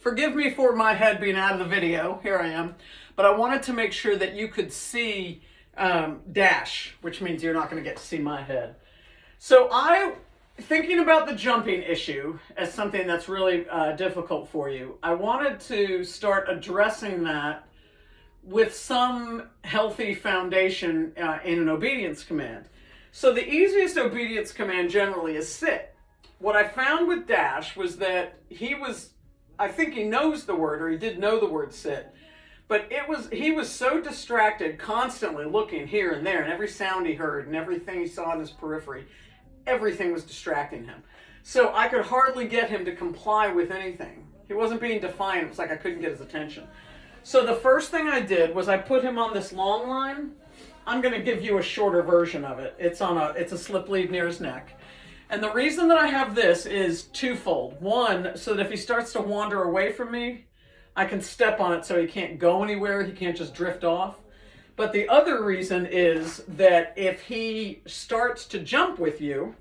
forgive me for my head being out of the video. Here I am. But I wanted to make sure that you could see Dash, which means you're not going to get to see my head. So thinking about the jumping issue as something that's really difficult for you, I wanted to start addressing that with some healthy foundation in an obedience command. So the easiest obedience command generally is sit. What I found with Dash was that I think he knows the word, or he did know the word sit, but he was so distracted, constantly looking here and there, and every sound he heard and everything he saw in his periphery, everything was distracting him. So I could hardly get him to comply with anything. He wasn't being defiant. It was like I couldn't get his attention. So the first thing I did was I put him on this long line. I'm going to give you a shorter version of it. It's a slip lead near his neck. And the reason that I have this is twofold. One, so that if he starts to wander away from me, I can step on it so he can't go anywhere. He can't just drift off. But the other reason is that if he starts to jump with you,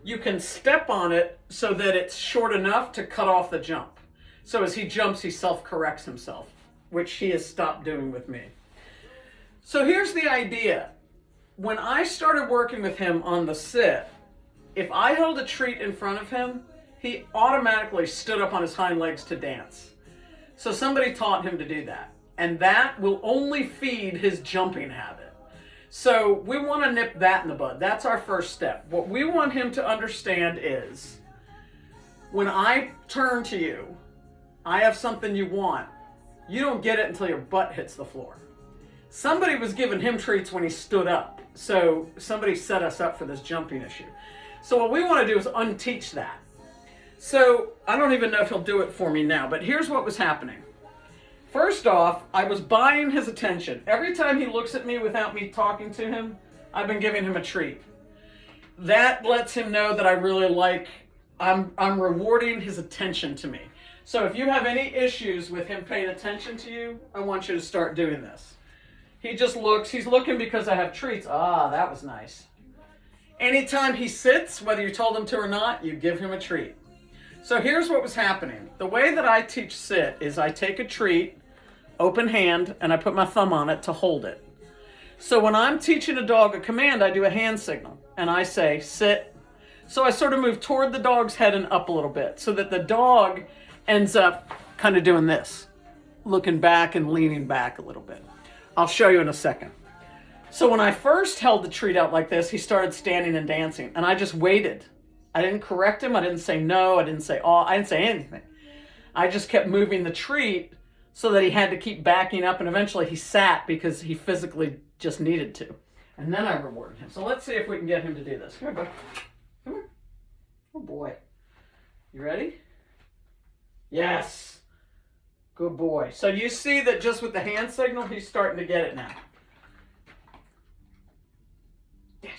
you can step on it so that it's short enough to cut off the jump. So as he jumps, he self-corrects himself, which he has stopped doing with me. So here's the idea. When I started working with him on the sit, if I held a treat in front of him, he automatically stood up on his hind legs to dance. So somebody taught him to do that. And that will only feed his jumping habit. So we want to nip that in the bud. That's our first step. What we want him to understand is, when I turn to you, I have something you want. You don't get it until your butt hits the floor. Somebody was giving him treats when he stood up. So somebody set us up for this jumping issue. So what we want to do is unteach that. So I don't even know if he'll do it for me now, but here's what was happening. First off, I was buying his attention. Every time he looks at me without me talking to him, I've been giving him a treat. That lets him know that I really I'm rewarding his attention to me. So if you have any issues with him paying attention to you, I want you to start doing this. He just looks, he's looking because I have treats. Ah, that was nice. Anytime he sits, whether you told him to or not, you give him a treat. So here's what was happening. The way that I teach sit is I take a treat, open hand, and I put my thumb on it to hold it. So when I'm teaching a dog a command, I do a hand signal, and I say, sit. So I sort of move toward the dog's head and up a little bit, so that the dog ends up kind of doing this, looking back and leaning back a little bit. I'll show you in a second. So when I first held the treat out like this, he started standing and dancing, and I just waited. I didn't correct him. I didn't say no. I didn't say I didn't say anything. I just kept moving the treat so that he had to keep backing up, and eventually he sat because he physically just needed to. And then I rewarded him. So let's see if we can get him to do this. Come here, bud. Come here. Oh boy. You ready? Yes. Good boy. So you see that just with the hand signal, he's starting to get it now. Yes.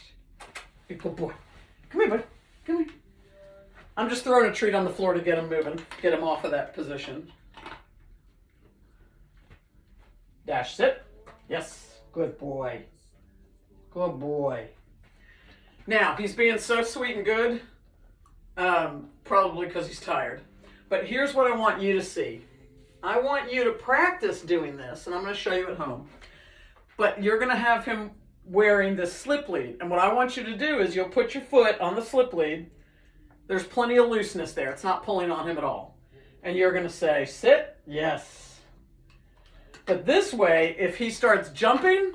Good boy. Come here, bud. Come here. I'm just throwing a treat on the floor to get him moving, get him off of that position. Dash, sit. Yes. Good boy. Good boy. Now, he's being so sweet and good, probably because he's tired. But here's what I want you to see. I want you to practice doing this, and I'm going to show you at home. But you're going to have him wearing this slip lead. And what I want you to do is you'll put your foot on the slip lead. There's plenty of looseness there. It's not pulling on him at all. And you're going to say, sit. Yes. But this way, if he starts jumping,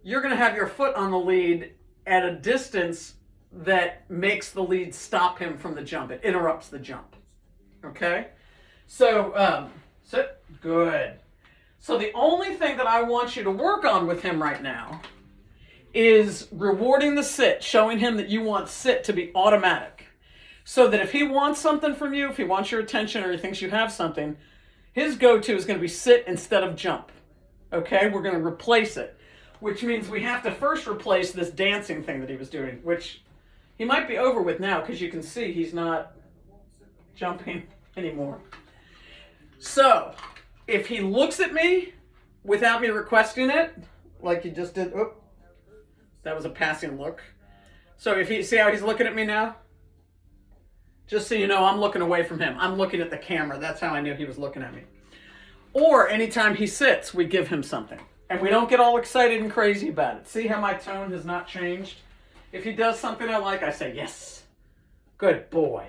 you're going to have your foot on the lead at a distance that makes the lead stop him from the jump. It interrupts the jump. Okay? So, sit. Good. So the only thing that I want you to work on with him right now is rewarding the sit, showing him that you want sit to be automatic. So that if he wants something from you, if he wants your attention or he thinks you have something, his go-to is going to be sit instead of jump. Okay? We're going to replace it, which means we have to first replace this dancing thing that he was doing, which he might be over with now because you can see he's not jumping anymore. So, if he looks at me without me requesting it, like he just did, that was a passing look. So if he, see how he's looking at me now? Just so you know, I'm looking away from him. I'm looking at the camera. That's how I knew he was looking at me. Or anytime he sits, we give him something. And we don't get all excited and crazy about it. See how my tone has not changed? If he does something I like, I say, yes. Good boy.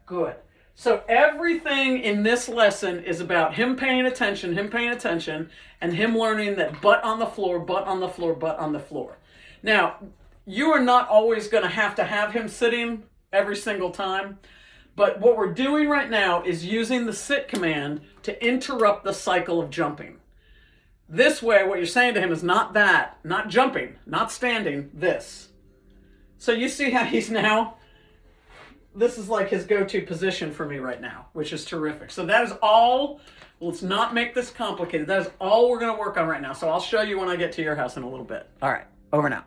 Good. So everything in this lesson is about him paying attention, and him learning that butt on the floor, butt on the floor, butt on the floor. Now, you are not always going to have him sitting every single time. But what we're doing right now is using the sit command to interrupt the cycle of jumping. This way, what you're saying to him is not that, not jumping, not standing, this. So you see how he's now, this is like his go-to position for me right now, which is terrific. So that is all, let's not make this complicated. That is all we're going to work on right now. So I'll show you when I get to your house in a little bit. All right, over now.